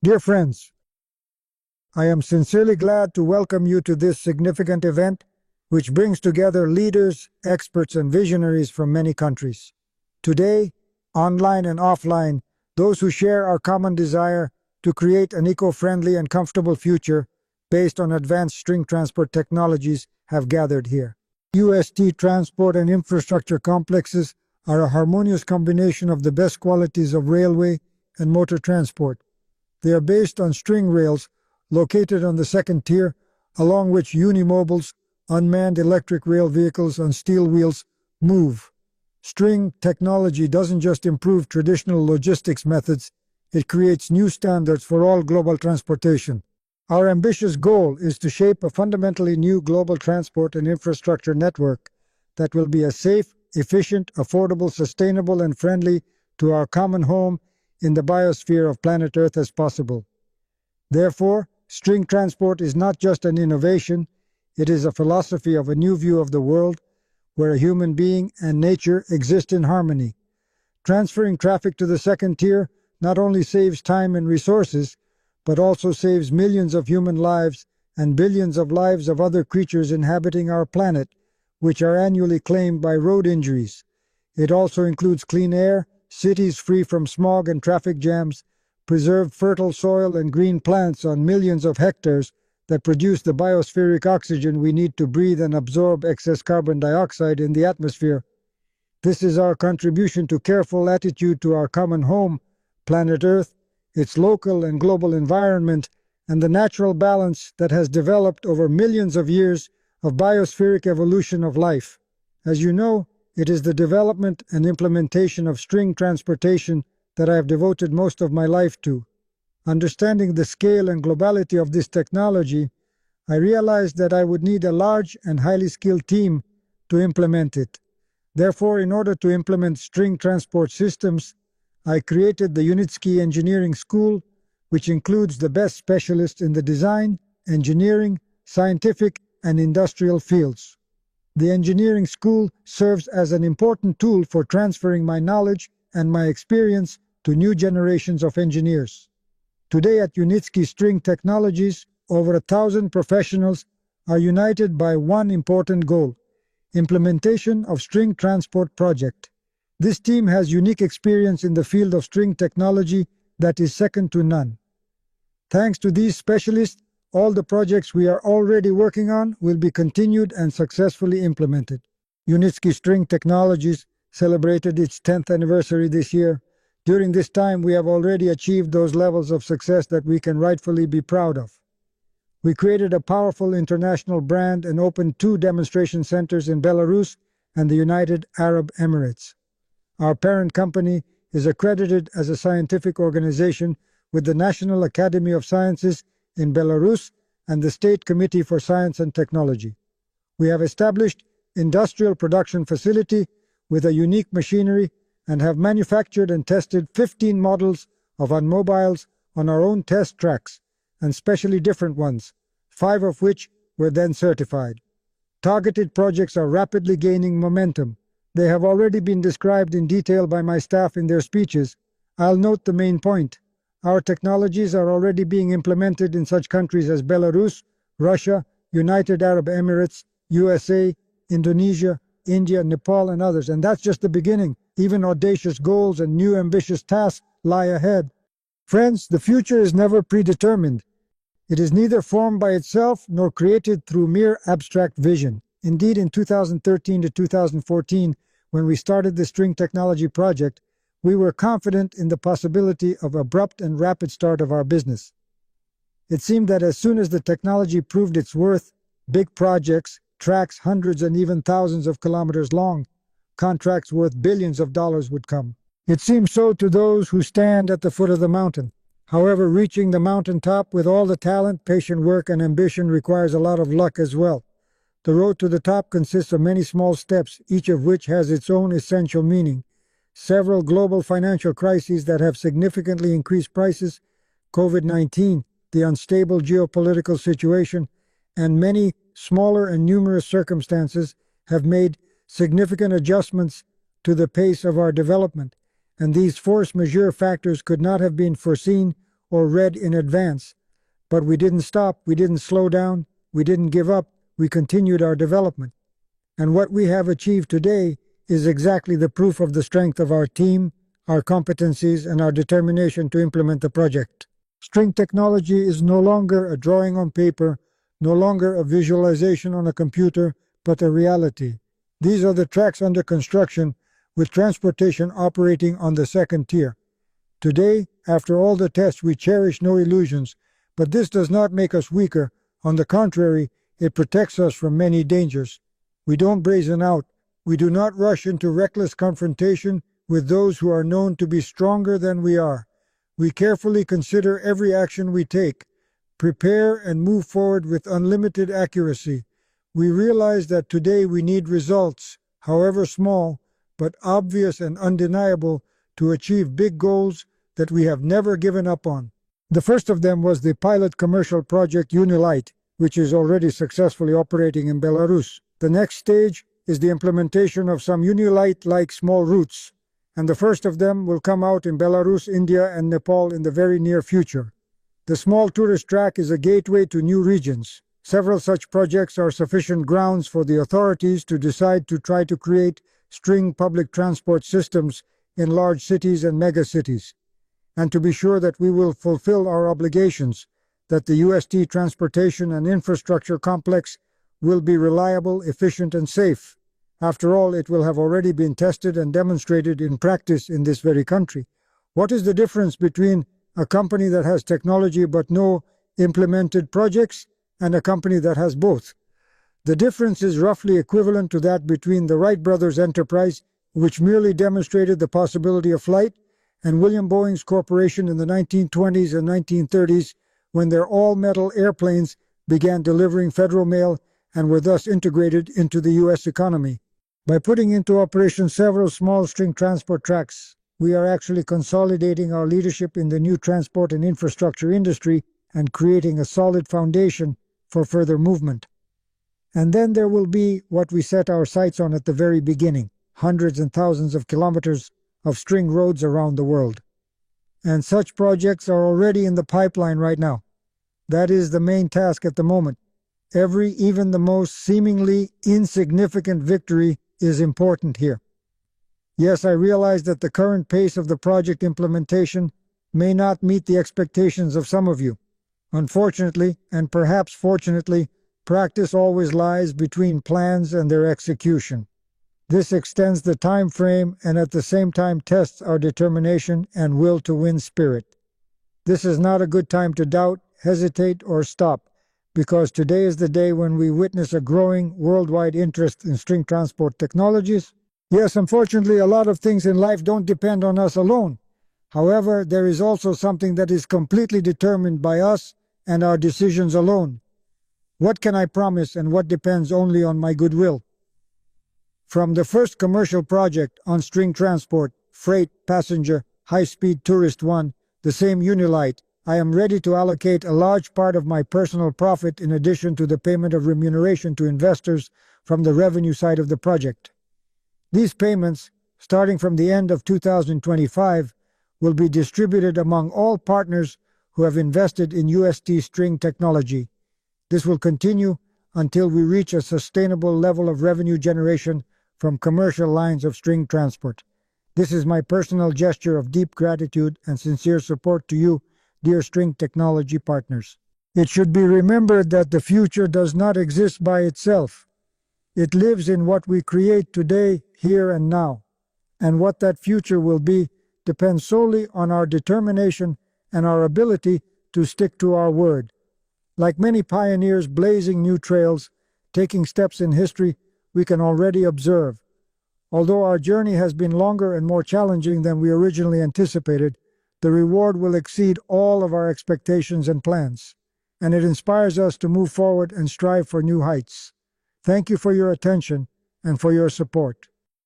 Dear friends, I am sincerely glad to welcome you to this significant event, which brings together leaders, experts, and visionaries from many countries. Today, online and offline, those who share our common desire to create an eco-friendly and comfortable future based on advanced string transport technologies have gathered here. UST transport and infrastructure complexes are a harmonious combination of the best qualities of railway and motor transport. They are based on string rails located on the second tier, along which unimobiles, unmanned electric rail vehicles on steel wheels, move. String technology doesn't just improve traditional logistics methods, it creates new standards for all global transportation. Our ambitious goal is to shape a fundamentally new global transport and infrastructure network that will be as safe, efficient, affordable, sustainable, and friendly to our common home in the biosphere of planet Earth as possible. Therefore, string transport is not just an innovation, it is a philosophy of a new view of the world where a human being and nature exist in harmony. Transferring traffic to the second tier not only saves time and resources, but also saves millions of human lives and billions of lives of other creatures inhabiting our planet, which are annually claimed by road injuries. It also includes clean air, cities free from smog and traffic jams, preserved fertile soil and green plants on millions of hectares that produce the biospheric oxygen we need to breathe and absorb excess carbon dioxide in the atmosphere. This is our contribution to careful attitude to our common home, planet Earth, its local and global environment, and the natural balance that has developed over millions of years of biospheric evolution of life. As you know, it is the development and implementation of string transportation that I have devoted most of my life to. Understanding the scale and globality of this technology, I realized that I would need a large and highly skilled team to implement it. Therefore, in order to implement string transport systems, I created the Unitsky Engineering School, which includes the best specialists in the design, engineering, scientific, and industrial fields. The engineering school serves as an important tool for transferring my knowledge and my experience to new generations of engineers. Today at Unitsky String Technologies, over 1,000 professionals are united by one important goal: implementation of string transport project. This team has unique experience in the field of string technology that is second to none. Thanks to these specialists, all the projects we are already working on will be continued and successfully implemented. Unitsky String Technologies celebrated its 10th anniversary this year. During this time, we have already achieved those levels of success that we can rightfully be proud of. We created a powerful international brand and opened 2 demonstration centers in Belarus and the United Arab Emirates. Our parent company is accredited as a scientific organization with the National Academy of Sciences in Belarus and the State Committee for Science and Technology. We have established industrial production facility with a unique machinery and have manufactured and tested 15 models of automobiles on our own test tracks, and specially different ones, 5 of which were then certified. Targeted projects are rapidly gaining momentum. They have already been described in detail by my staff in their speeches. I'll note the main point. Our technologies are already being implemented in such countries as Belarus, Russia, United Arab Emirates, USA, Indonesia, India, Nepal, and others. And that's just the beginning. Even audacious goals and new ambitious tasks lie ahead. Friends, the future is never predetermined. It is neither formed by itself nor created through mere abstract vision. Indeed, in 2013 to 2014, when we started the String Technology project, we were confident in the possibility of abrupt and rapid start of our business. It seemed that as soon as the technology proved its worth, big projects, tracks hundreds and even thousands of kilometers long, contracts worth billions of dollars would come. It seems so to those who stand at the foot of the mountain. However, reaching the mountaintop with all the talent, patient work, and ambition requires a lot of luck as well. The road to the top consists of many small steps, each of which has its own essential meaning. Several global financial crises that have significantly increased prices, COVID-19, the unstable geopolitical situation, and many smaller and numerous circumstances have made significant adjustments to the pace of our development, and these force majeure factors could not have been foreseen or read in advance. But we didn't stop, we didn't slow down, we didn't give up, we continued our development. And what we have achieved today is exactly the proof of the strength of our team, our competencies, and our determination to implement the project. String technology is no longer a drawing on paper, no longer a visualization on a computer, but a reality. These are the tracks under construction, with transportation operating on the second tier. Today, after all the tests, we cherish no illusions, but this does not make us weaker. On the contrary, it protects us from many dangers. We don't brazen out. We do not rush into reckless confrontation with those who are known to be stronger than we are. We carefully consider every action we take, prepare and move forward with unlimited accuracy. We realize that today we need results, however small, but obvious and undeniable, to achieve big goals that we have never given up on. The first of them was the pilot commercial project Unilight, which is already successfully operating in Belarus. The next stage is the implementation of some Unilight-like small routes, and the first of them will come out in Belarus, India, and Nepal in the very near future. The small tourist track is a gateway to new regions. Several such projects are sufficient grounds for the authorities to decide to try to create string public transport systems in large cities and megacities, and to be sure that we will fulfill our obligations, that the UST transportation and infrastructure complex will be reliable, efficient, and safe. After all, it will have already been tested and demonstrated in practice in this very country. What is the difference between a company that has technology but no implemented projects and a company that has both? The difference is roughly equivalent to that between the Wright brothers' enterprise, which merely demonstrated the possibility of flight, and William Boeing's corporation in the 1920s and 1930s, when their all-metal airplanes began delivering federal mail and were thus integrated into the U.S. economy. By putting into operation several small string transport tracks, we are actually consolidating our leadership in the new transport and infrastructure industry and creating a solid foundation for further movement. And then there will be what we set our sights on at the very beginning, hundreds and thousands of kilometers of string roads around the world. And such projects are already in the pipeline right now. That is the main task at the moment. Every, even the most seemingly insignificant victory is important here. Yes, I realize that the current pace of the project implementation may not meet the expectations of some of you. Unfortunately, and perhaps fortunately, practice always lies between plans and their execution. This extends the time frame and at the same time tests our determination and will to win spirit. This is not a good time to doubt, hesitate, or stop, because today is the day when we witness a growing worldwide interest in string transport technologies. Yes, unfortunately, a lot of things in life don't depend on us alone. However, there is also something that is completely determined by us and our decisions alone. What can I promise and what depends only on my goodwill? From the first commercial project on string transport, freight, passenger, high-speed tourist one, the same Unilight, I am ready to allocate a large part of my personal profit in addition to the payment of remuneration to investors from the revenue side of the project. These payments, starting from the end of 2025, will be distributed among all partners who have invested in UST String Technology. This will continue until we reach a sustainable level of revenue generation from commercial lines of string transport. This is my personal gesture of deep gratitude and sincere support to you, dear string technology partners. It should be remembered that the future does not exist by itself. It lives in what we create today, here and now. And what that future will be depends solely on our determination and our ability to stick to our word. Like many pioneers blazing new trails, taking steps in history, we can already observe. Although our journey has been longer and more challenging than we originally anticipated, the reward will exceed all of our expectations and plans, and it inspires us to move forward and strive for new heights. Thank you for your attention and for your support.